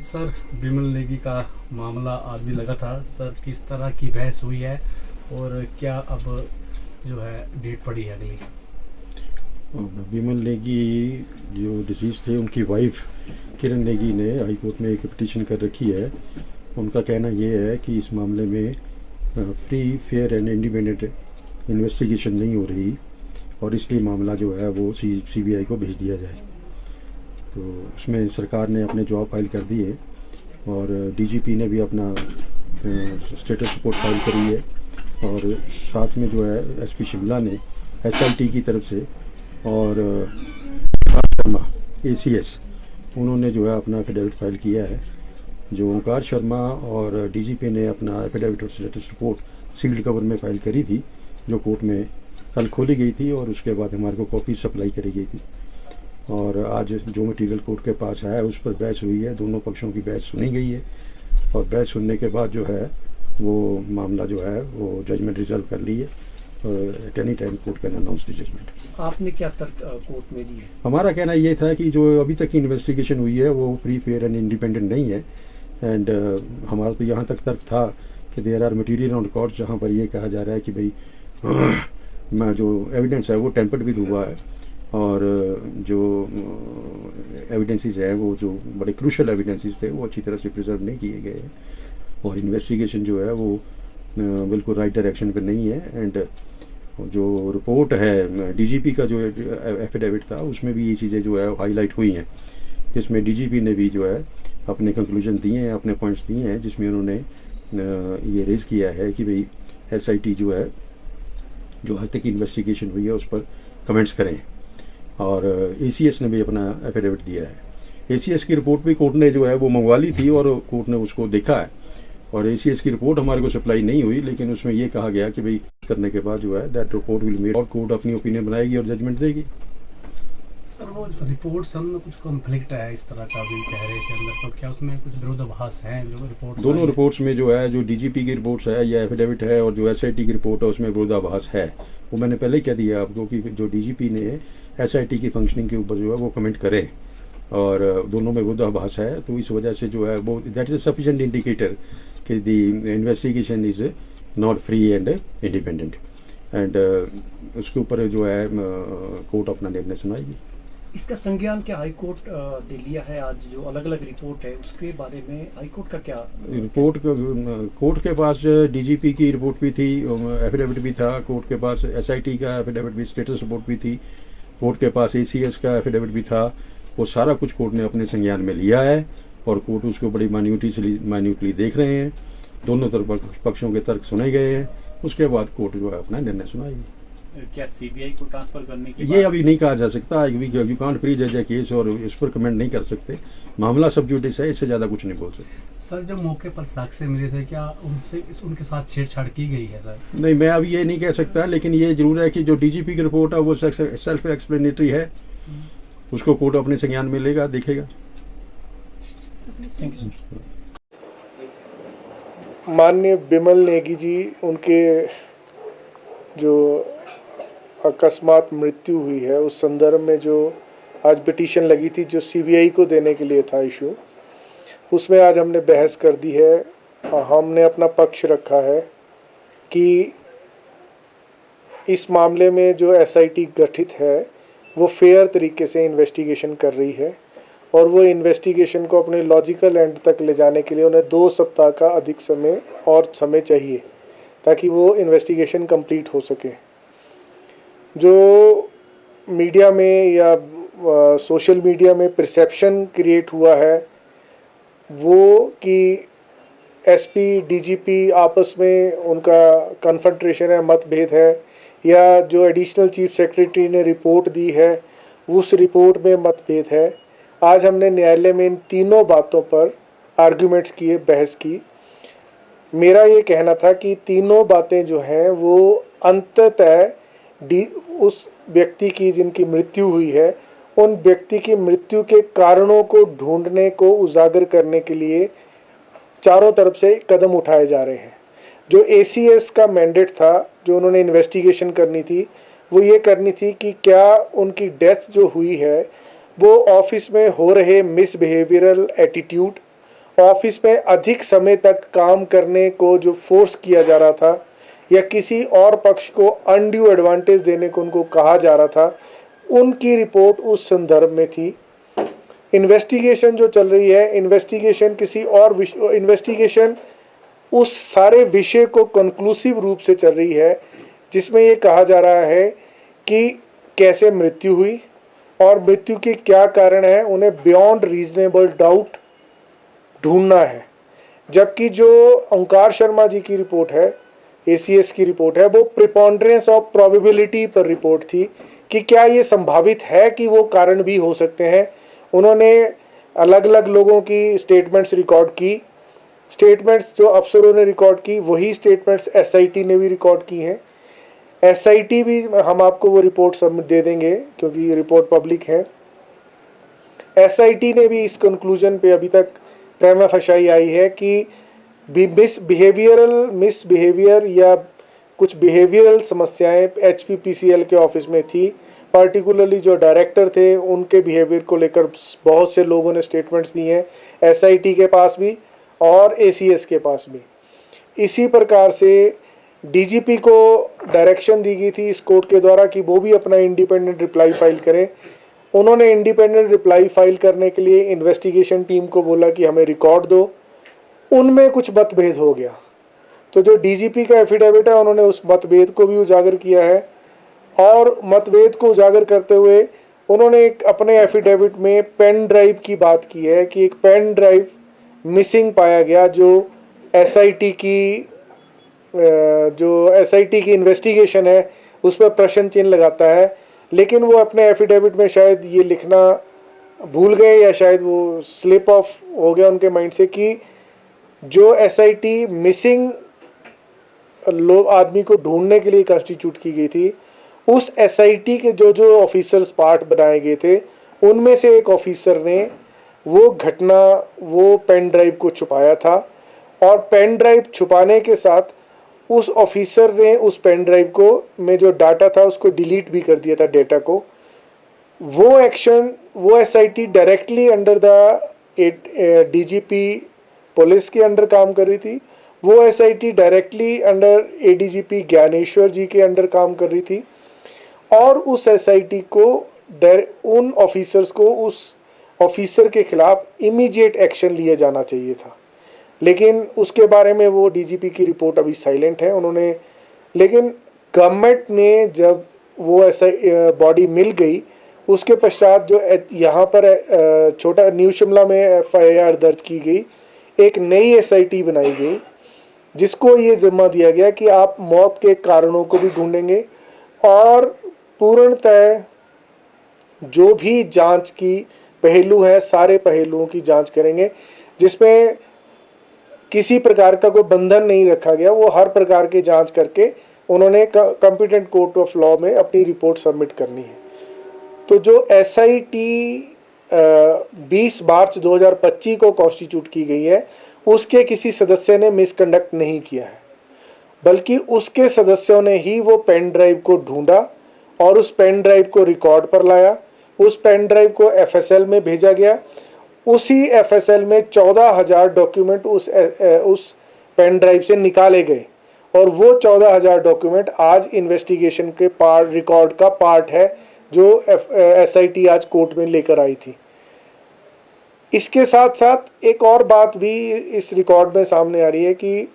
Sir, विमल नेगी का मामला आज भी लगा था सर, किस तरह की बहस हुई है और क्या अब जो है डेट पड़ी है अगली? विमल नेगी जो डिसीज थे, उनकी वाइफ किरण नेगी ने हाई कोर्ट में एक पिटीशन कर रखी है। उनका कहना ये है कि इस मामले में free, fair and independent investigation नहीं हो रही और इसलिए मामला जो है वो सीबीआई को भेज दिया जाए। तो उसमें सरकार ने अपने जवाब फाइल कर दिए और डीजीपी ने भी अपना स्टेटस रिपोर्ट फाइल करी है और साथ में जो है एसपी शिमला ने एसआईटी की तरफ से और शर्मा एसीएस उन्होंने जो है अपना एफिडेविट फाइल किया है। जो ओंकार शर्मा और डीजीपी ने अपना एफिडेविट और स्टेटस रिपोर्ट सील्ड कवर में फाइल करी थी, जो कोर्ट में कल खोली गई थी और उसके बाद हमारे को कॉपी सप्लाई करी गई थी। और आज जो मटीरियल कोर्ट के पास आया है उस पर बहस हुई है, दोनों पक्षों की बहस सुनी गई है और बहस सुनने के बाद जो है वो मामला जो है वो जजमेंट रिजर्व कर ली है। At any time court can announce the judgement. आपने क्या तर्क कोर्ट में दिए? हमारा कहना ये था कि जो अभी तक की इन्वेस्टिगेशन हुई है वो फ्री, फेयर एंड इंडिपेंडेंट नहीं है। एंड हमारा तो यहाँ तक तर्क था कि there are material on record जहाँ पर ये कहा जा रहा है कि भाई जो एविडेंस है वो टेम्पर्ड भी हुआ है और जो एविडेंसेस हैं वो जो बड़े क्रूशल एविडेंसेस थे वो अच्छी तरह से प्रिजर्व नहीं किए गए हैं और इन्वेस्टिगेशन जो है वो बिल्कुल राइट डायरेक्शन पे नहीं है। एंड जो रिपोर्ट है डीजीपी का जो एफिडेविट था उसमें भी ये चीज़ें जो है हाईलाइट हुई हैं, जिसमें डीजीपी ने भी जो है अपने कंक्लूजन दिए हैं, अपने पॉइंट्स दिए हैं, जिसमें उन्होंने ये रेज़ किया है कि भाई एसआईटी जो है जो आज तक की इन्वेस्टिगेशन हुई है उस पर कमेंट्स करें। और एसीएस ने भी अपना एफिडेविट दिया है। एसीएस की रिपोर्ट भी कोर्ट ने जो है वो मंगवा ली थी और कोर्ट ने उसको देखा है और एसीएस की रिपोर्ट हमारे को सप्लाई नहीं हुई, लेकिन उसमें ये कहा गया कि भाई करने के बाद जो है दैट रिपोर्ट विल मेड और कोर्ट अपनी ओपिनियन बनाएगी और जजमेंट देगी। सर, वो रिपोर्ट सब में कुछ कॉन्फ्लिक्ट है इस तरह का भी कह रहे थे अंदर, तो क्या उसमें कुछ विरोधाभास है जो रिपोर्ट? दोनों रिपोर्ट्स में जो है जो डीजीपी की रिपोर्ट्स है या एफिडेविट है और जो एसआईटी की रिपोर्ट है उसमें विरोधाभास है। वो मैंने पहले ही कह दिया आपको कि जो डीजीपी ने एसआईटी की फंक्शनिंग के ऊपर जो है वो कमेंट करें और दोनों में विरोधाभास है। तो इस वजह से जो है वो that is a sufficient indicator कि the investigation is not free and independent and उसके ऊपर जो है कोर्ट अपना निर्णय सुनाएगी। इसका संज्ञान क्या हाई कोर्ट दे लिया है? आज जो अलग अलग रिपोर्ट है उसके बारे में हाई कोर्ट का क्या रिपोर्ट? कोर्ट के पास डीजीपी की रिपोर्ट भी थी, एफिडेविट भी था, कोर्ट के पास एसआईटी का एफिडेविट भी, स्टेटस रिपोर्ट भी थी, कोर्ट के पास एसीएस का एफिडेविट भी था। वो सारा कुछ कोर्ट ने अपने संज्ञान में लिया है और कोर्ट उसको बड़ी माइन्यूटली देख रहे हैं। दोनों तरफ पक्षों के तर्क सुने गए हैं, उसके बाद कोर्ट जो है अपना निर्णय सुनाएगी। क्या सीबीआई को ट्रांसफर करने की ये अभी नहीं कहा जा सकता, यू कांट प्री जज ए केस और इस पर कमेंट नहीं कर सकते। मामला सब जुडिस है, इससे ज़्यादा कुछ नहीं बोल सकते। सर, जो मौके पर साक्ष्य मिले थे क्या उनके साथ छेड़छाड़ की गई है सर? नहीं, मैं अभी ये नहीं कह सकता, लेकिन ये जरूर है कि जो डीजीपी की रिपोर्ट है वो सेल्फ एक्सप्लेनेटरी है, उसको कोर्ट अपने संज्ञान में लेगा, देखेगा। माननीय विमल नेगी जी, उनके जो अकस्मात मृत्यु हुई है उस संदर्भ में जो आज पिटीशन लगी थी जो सीबीआई को देने के लिए था इशू, उसमें आज हमने बहस कर दी है। हमने अपना पक्ष रखा है कि इस मामले में जो एसआईटी गठित है वो फेयर तरीके से इन्वेस्टिगेशन कर रही है और वो इन्वेस्टिगेशन को अपने लॉजिकल एंड तक ले जाने के लिए उन्हें 2 सप्ताह का अधिक समय चाहिए ताकि वो इन्वेस्टिगेशन कंप्लीट हो सके। जो मीडिया में या सोशल मीडिया में परसेप्शन क्रिएट हुआ है वो कि एसपी डीजीपी आपस में उनका कन्फ्रंट्रेशन है, मतभेद है, या जो एडिशनल चीफ सेक्रेटरी ने रिपोर्ट दी है उस रिपोर्ट में मतभेद है। आज हमने न्यायालय में इन तीनों बातों पर आर्ग्यूमेंट्स किए, बहस की। मेरा ये कहना था कि तीनों बातें जो हैं वो अंततः उस व्यक्ति की जिनकी मृत्यु हुई है उन व्यक्ति की मृत्यु के कारणों को ढूंढने को उजागर करने के लिए चारों तरफ से कदम उठाए जा रहे हैं। जो एसीएस का मैंडेट था, जो उन्होंने इन्वेस्टिगेशन करनी थी, वो ये करनी थी कि क्या उनकी डेथ जो हुई है वो ऑफिस में हो रहे मिसबिहेवियरल एटीट्यूड, ऑफिस में अधिक समय तक काम करने को जो फोर्स किया जा रहा था या किसी और पक्ष को अनड्यू एडवांटेज देने को उनको कहा जा रहा था, उनकी रिपोर्ट उस संदर्भ में थी। इन्वेस्टिगेशन जो चल रही है, इन्वेस्टिगेशन उस सारे विषय को कंक्लूसिव रूप से चल रही है, जिसमें ये कहा जा रहा है कि कैसे मृत्यु हुई और मृत्यु के क्या कारण है, उन्हें बियॉन्ड रीजनेबल डाउट ढूंढना है। जबकि जो ओंकार शर्मा जी की रिपोर्ट है, ACS की रिपोर्ट है, वो प्रिपॉन्डरेंस ऑफ प्रोबेबिलिटी पर रिपोर्ट थी कि क्या ये संभावित है कि वो कारण भी हो सकते हैं। उन्होंने अलग अलग लोगों की स्टेटमेंट्स रिकॉर्ड की, स्टेटमेंट्स जो अफसरों ने रिकॉर्ड की वही स्टेटमेंट्स SIT ने भी रिकॉर्ड की हैं। SIT भी, हम आपको वो रिपोर्ट सब दे देंगे क्योंकि ये रिपोर्ट पब्लिक है। SIT ने भी इस कंक्लूजन पे अभी तक प्रेमा फशाई आई है कि मिसबिहेवियर या कुछ बिहेवियरल समस्याएं HPPCL के ऑफिस में थी। पर्टिकुलरली जो डायरेक्टर थे उनके बिहेवियर को लेकर बहुत से लोगों ने स्टेटमेंट्स दी हैं, SIT के पास भी और ACS के पास भी। इसी प्रकार से DGP को डायरेक्शन दी गई थी इस कोर्ट के द्वारा कि वो भी अपना इंडिपेंडेंट रिप्लाई फाइल करें। उन्होंने इंडिपेंडेंट रिप्लाई फाइल करने के लिए इन्वेस्टिगेशन टीम को बोला कि हमें रिकॉर्ड दो, उनमें कुछ मतभेद हो गया। तो जो DGP का एफिडेविट है, उन्होंने उस मतभेद को भी उजागर किया है और मतभेद को उजागर करते हुए उन्होंने एक अपने एफिडेविट में पेन ड्राइव की बात की है कि एक पेन ड्राइव मिसिंग पाया गया जो SIT की इन्वेस्टिगेशन है उस पर प्रश्न चिन्ह लगाता है। लेकिन वो अपने एफिडेविट में शायद ये लिखना भूल गए या शायद वो स्लिप ऑफ हो गया उनके माइंड से कि जो SIT मिसिंग आदमी को ढूंढने के लिए कंस्टिट्यूट की गई थी, उस SIT के जो ऑफिसर्स पार्ट बनाए गए थे, उनमें से एक ऑफिसर ने वो पेन ड्राइव को छुपाया था और पेन ड्राइव छुपाने के साथ उस ऑफिसर ने उस पेन ड्राइव को में जो डाटा था उसको डिलीट भी कर दिया था, डेटा को। वो एक्शन वो SIT directly under the DGP police के अंडर काम कर रही थी, वो SIT directly under ADGP Gyaneshwar ji के अंडर काम कर रही थी और उस SIT को उन ऑफिसर्स को उस ऑफिसर के खिलाफ इमीडिएट एक्शन लिया जाना चाहिए था। लेकिन उसके बारे में वो DGP की रिपोर्ट अभी साइलेंट है उन्होंने। लेकिन गवर्नमेंट ने जब वो बॉडी मिल गई उसके पश्चात जो यहाँ पर छोटा न्यू शिमला में FIR दर्ज की गई, एक नई SIT बनाई गई जिसको ये जिम्मा दिया गया कि आप मौत के कारणों को भी ढूंढेंगे और पूर्णतः जो भी जांच की पहलू है सारे पहलुओं की जांच करेंगे, जिसमें किसी प्रकार का कोई बंधन नहीं रखा गया। वो हर प्रकार की जांच करके उन्होंने कॉम्पिटेंट कोर्ट ऑफ लॉ में अपनी रिपोर्ट सबमिट करनी है। तो जो SIT 20 मार्च 2025 को कॉन्स्टिट्यूट की गई है, उसके किसी सदस्य ने मिसकंडक्ट नहीं किया है, बल्कि उसके सदस्यों ने ही वो पेन ड्राइव को ढूंढा और उस पेन ड्राइव को रिकॉर्ड पर लाया। उस पेन ड्राइव को FSL में भेजा गया। उसी FSL में 14,000 डॉक्यूमेंट उस पेन ड्राइव से निकाले गए और वो 14,000 डॉक्यूमेंट आज इन्वेस्टिगेशन के रिकॉर्ड का पार्ट है जो SIT आज कोर्ट में लेकर आई थी। इसके साथ साथ एक और बात भी इस रिकॉर्ड में सामने आ रही है कि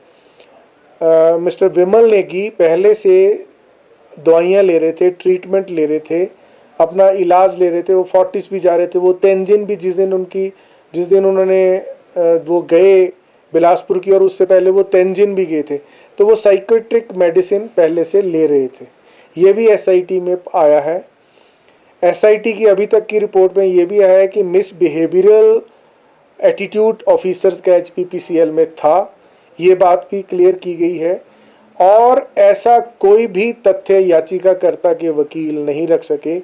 मिस्टर विमल नेगी पहले से दवाइयाँ ले रहे थे, ट्रीटमेंट ले रहे थे, अपना इलाज ले रहे थे, वो फोर्टिस भी जा रहे थे, वो तेंजिन भी जिस दिन उन्होंने वो गए बिलासपुर की और उससे पहले वो तेंजिन भी गए थे, तो वो साइकेट्रिक मेडिसिन पहले से ले रहे थे। ये भी SIT में आया है। SIT की अभी तक की रिपोर्ट में ये भी आया है कि मिसबिहेवियरल एटीट्यूड ऑफिसर्स का HPPCL में था, ये बात भी क्लियर की गई है और ऐसा कोई भी तथ्य याचिकाकर्ता के वकील नहीं रख सके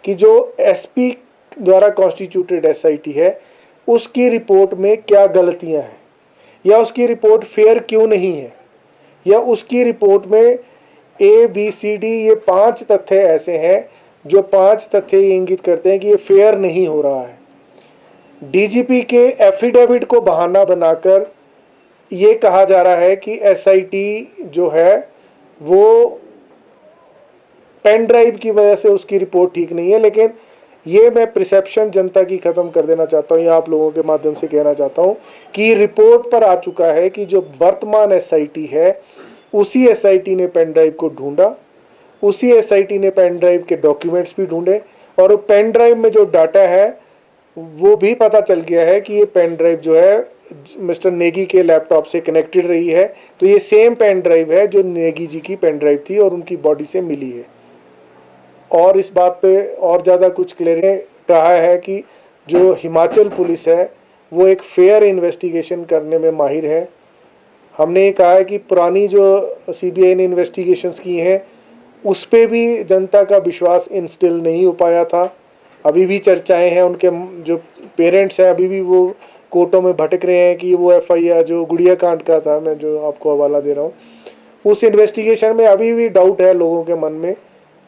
कि जो SP द्वारा कॉन्स्टिट्यूटेड SIT है उसकी रिपोर्ट में क्या गलतियां हैं या उसकी रिपोर्ट फेयर क्यों नहीं है या उसकी रिपोर्ट में ABCD ये 5 तथ्य ऐसे हैं जो 5 तथ्य ये इंगित करते हैं कि ये फेयर नहीं हो रहा है। डीजीपी के एफिडेविट को बहाना बनाकर ये कहा जा रहा है कि एसआईटी जो है वो पेन ड्राइव की वजह से उसकी रिपोर्ट ठीक नहीं है, लेकिन ये मैं परसेप्शन जनता की ख़त्म कर देना चाहता हूँ, या आप लोगों के माध्यम से कहना चाहता हूँ कि रिपोर्ट पर आ चुका है कि जो वर्तमान एसआईटी है उसी एसआईटी ने पेन ड्राइव को ढूंढा, उसी एसआईटी ने पेन ड्राइव के डॉक्यूमेंट्स भी ढूंढे, और पेन ड्राइव में जो डाटा है वो भी पता चल गया है कि ये पेन ड्राइव जो है मिस्टर नेगी के लैपटॉप से कनेक्टेड रही है। तो ये सेम पेन ड्राइव है जो नेगी जी की पेन ड्राइव थी और उनकी बॉडी से मिली है। और इस बात पे और ज़्यादा कुछ क्लियर कहा है कि जो हिमाचल पुलिस है वो एक फेयर इन्वेस्टिगेशन करने में माहिर है। हमने ये कहा है कि पुरानी जो सीबीआई ने इन्वेस्टिगेशंस की हैं उस पर भी जनता का विश्वास इंस्टिल नहीं हो पाया था। अभी भी चर्चाएं हैं, उनके जो पेरेंट्स हैं अभी भी वो कोर्टों में भटक रहे हैं कि वो एफआईआर जो गुड़िया कांड का था, मैं जो आपको हवाला दे रहा हूँ, उस इन्वेस्टिगेशन में अभी भी डाउट है लोगों के मन में।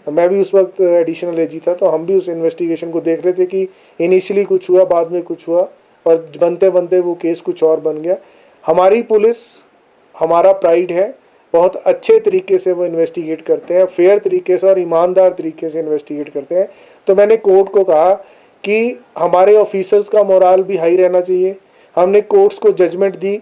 मैं भी उस वक्त एडिशनल एजी था, तो हम भी उस इन्वेस्टिगेशन को देख रहे थे कि इनिशियली कुछ हुआ, बाद में कुछ हुआ, और बनते बनते वो केस कुछ और बन गया। हमारी पुलिस हमारा प्राइड है, बहुत अच्छे तरीके से वो इन्वेस्टिगेट करते हैं, फेयर तरीके से और ईमानदार तरीके से इन्वेस्टिगेट करते हैं। तो मैंने कोर्ट को कहा कि हमारे ऑफिसर्स का मोराल भी हाई रहना चाहिए। हमने कोर्ट्स को जजमेंट दी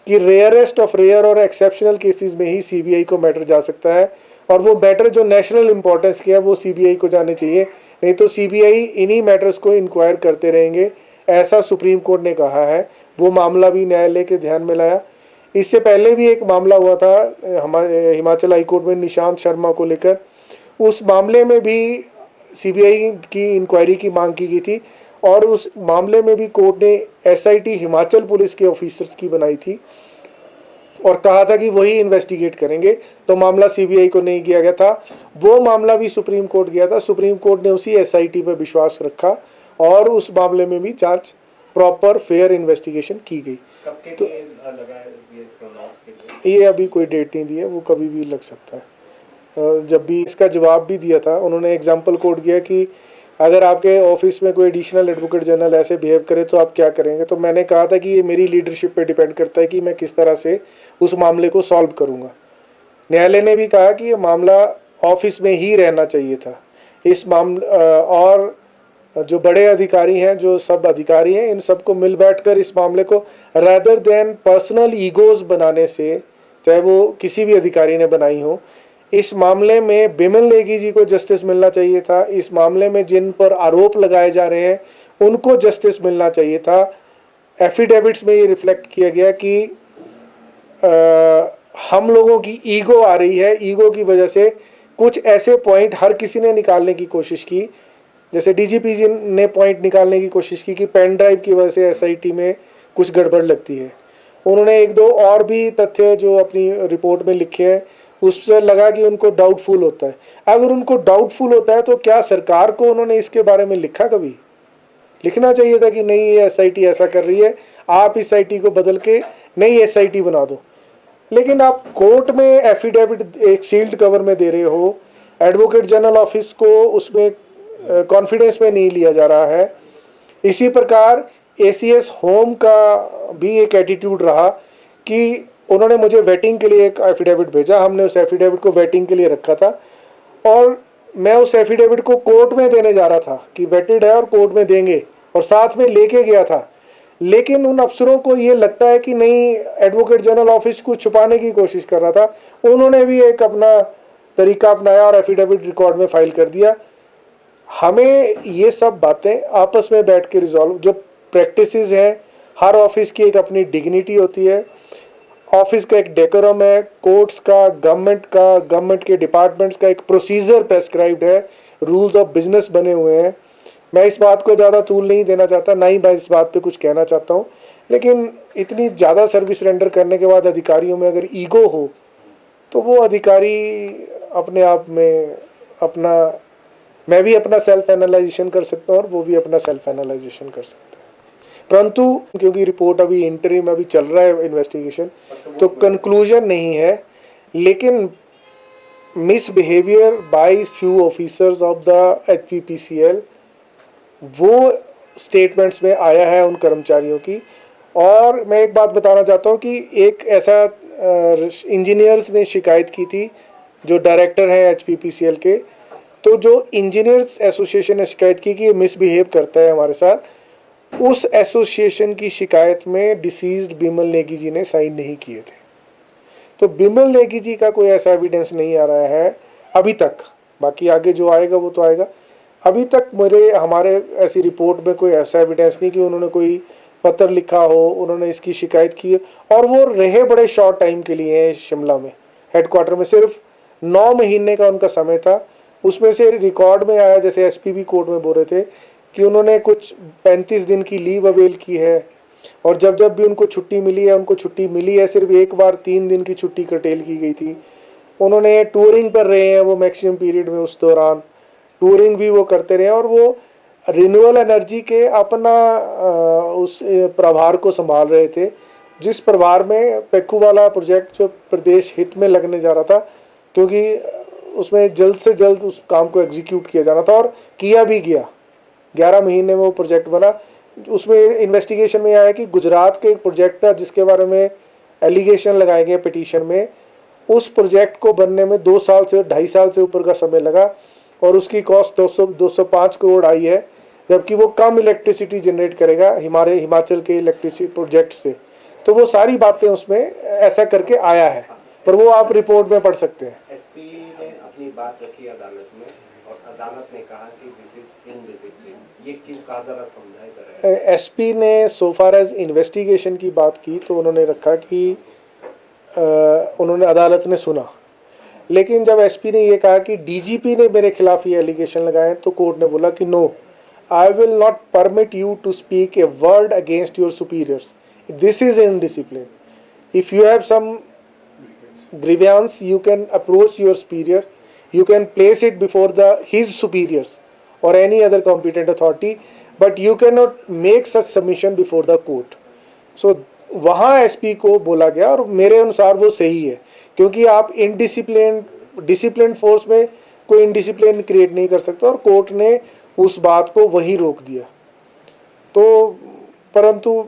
कि रेयरेस्ट ऑफ रेयर और एक्सेप्शनल केसेस में ही सीबीआई को मैटर जा सकता है, और वो मैटर जो नेशनल इंपॉर्टेंस के है वो सीबीआई को जाने चाहिए, नहीं तो सीबीआई इन्हीं मैटर्स को इंक्वायर करते रहेंगे, ऐसा सुप्रीम कोर्ट ने कहा है। वो मामला भी न्यायालय के ध्यान में लाया। इससे पहले भी एक मामला हुआ था हमारे हिमाचल हाई कोर्ट में निशांत शर्मा को लेकर, उस मामले में भी सीबीआई की इंक्वायरी की मांग की गई थी, और उस मामले में भी कोर्ट ने एसआईटी हिमाचल पुलिस के ऑफिसर्स की बनाई थी और कहा था कि वही इन्वेस्टिगेट करेंगे। तो मामला सीबीआई को नहीं किया गया था, वो मामला भी सुप्रीम कोर्ट गया था। सुप्रीम कोर्ट ने उसी एसआईटी पर विश्वास रखा और उस मामले में भी जांच प्रॉपर फेयर इन्वेस्टिगेशन की गई। तो ये अभी कोई डेट नहीं दी है, वो कभी भी लग सकता है। जब भी इसका जवाब भी दिया था उन्होंने एग्जाम्पल कोट किया कि अगर आपके ऑफिस में कोई एडिशनल एडवोकेट जनरल ऐसे बिहेव करे तो आप क्या करेंगे। तो मैंने कहा था कि ये मेरी लीडरशिप पे डिपेंड करता है कि मैं किस तरह से उस मामले को सॉल्व करूँगा। न्यायालय ने भी कहा कि ये मामला ऑफिस में ही रहना चाहिए था। इस मामले और जो बड़े अधिकारी हैं, जो सब अधिकारी हैं, इन सबको मिल बैठकर इस मामले को रादर देन पर्सनल ईगोज बनाने से, चाहे वो किसी भी अधिकारी ने बनाई हो, इस मामले में बिमल नेगी जी को जस्टिस मिलना चाहिए था। इस मामले में जिन पर आरोप लगाए जा रहे हैं उनको जस्टिस मिलना चाहिए था। एफिडेविट्स में ये रिफ्लेक्ट किया गया कि हम लोगों की ईगो आ रही है, ईगो की वजह से कुछ ऐसे पॉइंट हर किसी ने निकालने की कोशिश की। जैसे डीजीपी जी ने पॉइंट निकालने की कोशिश की कि पेन ड्राइव की वजह से एसआईटी में कुछ गड़बड़ लगती है। उन्होंने एक दो और भी तथ्य जो अपनी रिपोर्ट में लिखे हैं उससे लगा कि उनको डाउटफुल होता है। अगर उनको डाउटफुल होता है तो क्या सरकार को उन्होंने इसके बारे में लिखा? कभी लिखना चाहिए था कि नहीं ये एसआईटी ऐसा कर रही है, आप इस एसआईटी को बदल के नई एसआईटी बना दो। लेकिन आप कोर्ट में एफिडेविट एक सील्ड कवर में दे रहे हो, एडवोकेट जनरल ऑफिस को उसमें कॉन्फिडेंस में नहीं लिया जा रहा है। इसी प्रकार एसीएस होम का भी एक एटीट्यूड रहा कि उन्होंने मुझे वेटिंग के लिए एक एफिडेविट भेजा, हमने उस एफिडेविट को वेटिंग के लिए रखा था और मैं उस एफिडेविट को कोर्ट में देने जा रहा था कि वेटेड है और कोर्ट में देंगे, और साथ में लेके गया था। लेकिन उन अफसरों को ये लगता है कि नहीं, एडवोकेट जनरल ऑफिस को छुपाने की कोशिश कर रहा था। उन्होंने भी एक अपना तरीका अपनाया और एफिडेविट रिकॉर्ड में फाइल कर दिया। हमें ये सब बातें आपस में बैठ के रिजॉल्व, जो प्रैक्टिसेस हैं, हर ऑफिस की एक अपनी डिग्निटी होती है, ऑफिस का एक डेकोरम है, कोर्ट्स का, गवर्नमेंट के डिपार्टमेंट्स का एक प्रोसीजर प्रेस्क्राइब्ड है, रूल्स ऑफ बिजनेस बने हुए हैं। मैं इस बात को ज़्यादा तूल नहीं देना चाहता, ना ही मैं इस बात पे कुछ कहना चाहता हूँ, लेकिन इतनी ज़्यादा सर्विस रेंडर करने के बाद अधिकारियों में अगर ईगो हो तो वो अधिकारी अपने आप में अपना, मैं भी अपना सेल्फ एनालाइजेशन कर सकता हूँ और वो भी अपना सेल्फ एनालाइजेशन कर सकता है। परंतु क्योंकि रिपोर्ट अभी इंटरिम अभी चल रहा है इन्वेस्टिगेशन, तो कंक्लूजन नहीं है। लेकिन misbehaviour by few officers of the HPPCL, वो स्टेटमेंट्स में आया है उन कर्मचारियों की। और मैं एक बात बताना चाहता हूँ कि एक ऐसा इंजीनियर्स ने शिकायत की थी जो डायरेक्टर है HPPCL के, तो जो इंजीनियर्स एसोसिएशन ने शिकायत की कि ये मिसबिहेव करता है हमारे साथ, उस एसोसिएशन की शिकायत में डिसीज्ड बिमल नेगी जी ने साइन नहीं किए थे। तो बिमल नेगी जी का कोई ऐसा एविडेंस नहीं आ रहा है अभी तक, बाकी आगे जो आएगा वो तो आएगा। अभी तक हमारे ऐसी रिपोर्ट में कोई ऐसा एविडेंस नहीं कि उन्होंने कोई पत्र लिखा हो, उन्होंने इसकी शिकायत की। और वो रहे बड़े शॉर्ट टाइम के लिए हैं शिमला में, हेडक्वार्टर में, सिर्फ 9 महीने का उनका समय था। उसमें से रिकॉर्ड में आया, जैसे SP भी कोर्ट में बोल रहे थे, कि उन्होंने कुछ 35 दिन की लीव अवेल की है, और जब जब भी उनको छुट्टी मिली है, उनको छुट्टी मिली है, सिर्फ एक बार 3 दिन की छुट्टी कर्टेल की गई थी। उन्होंने टूरिंग पर रहे हैं वो मैक्सिमम पीरियड में, उस दौरान टूरिंग भी वो करते रहे, और वो रिन्यूएबल एनर्जी के अपना उस प्रभार को संभाल रहे थे, जिस प्रभार में पेक्कू वाला प्रोजेक्ट जो प्रदेश हित में लगने जा रहा था, क्योंकि उसमें जल्द से जल्द उस काम को एग्जीक्यूट किया जाना था, और किया भी गया। 11 महीने में वो प्रोजेक्ट बना। उसमें इन्वेस्टिगेशन में आया कि गुजरात के एक प्रोजेक्ट था जिसके बारे में एलिगेशन लगाए गए पिटीशन में, उस प्रोजेक्ट को बनने में 2 साल से 2.5 साल से ऊपर का समय लगा, और उसकी कॉस्ट 205 करोड़ आई है, जबकि वो कम इलेक्ट्रिसिटी जनरेट करेगा हमारे हिमाचल के इलेक्ट्रिसिटी प्रोजेक्ट से। तो वो सारी बातें उसमें ऐसा करके आया है, पर वो आप रिपोर्ट में पढ़ सकते हैं। SP ने अपनी बात रखी अदालत में, और अदालत ने कहा कि दिस इज इनडिसिप्लिन। ये क्यों कहा, जरा समझाए। SP ने सो फार एज इन्वेस्टिगेशन की बात की तो उन्होंने रखा कि उन्होंने अदालत ने सुना, लेकिन जब SP ने ये कहा कि DGP ने मेरे खिलाफ ये एलिगेशन लगाए, तो कोर्ट ने बोला कि no, I will not permit you to speak a word against your superiors, this is indiscipline. If you have some grievance, you can approach your superior, you can place it before his superiors or any other competent authority, but you cannot make such submission before the court. So वहाँ SP को बोला गया, और मेरे अनुसार वो सही है, क्योंकि आप डिसिप्लिन फोर्स में कोई इनडिसिप्लिन क्रिएट नहीं कर सकते, और कोर्ट ने उस बात को वहीं रोक दिया। तो परंतु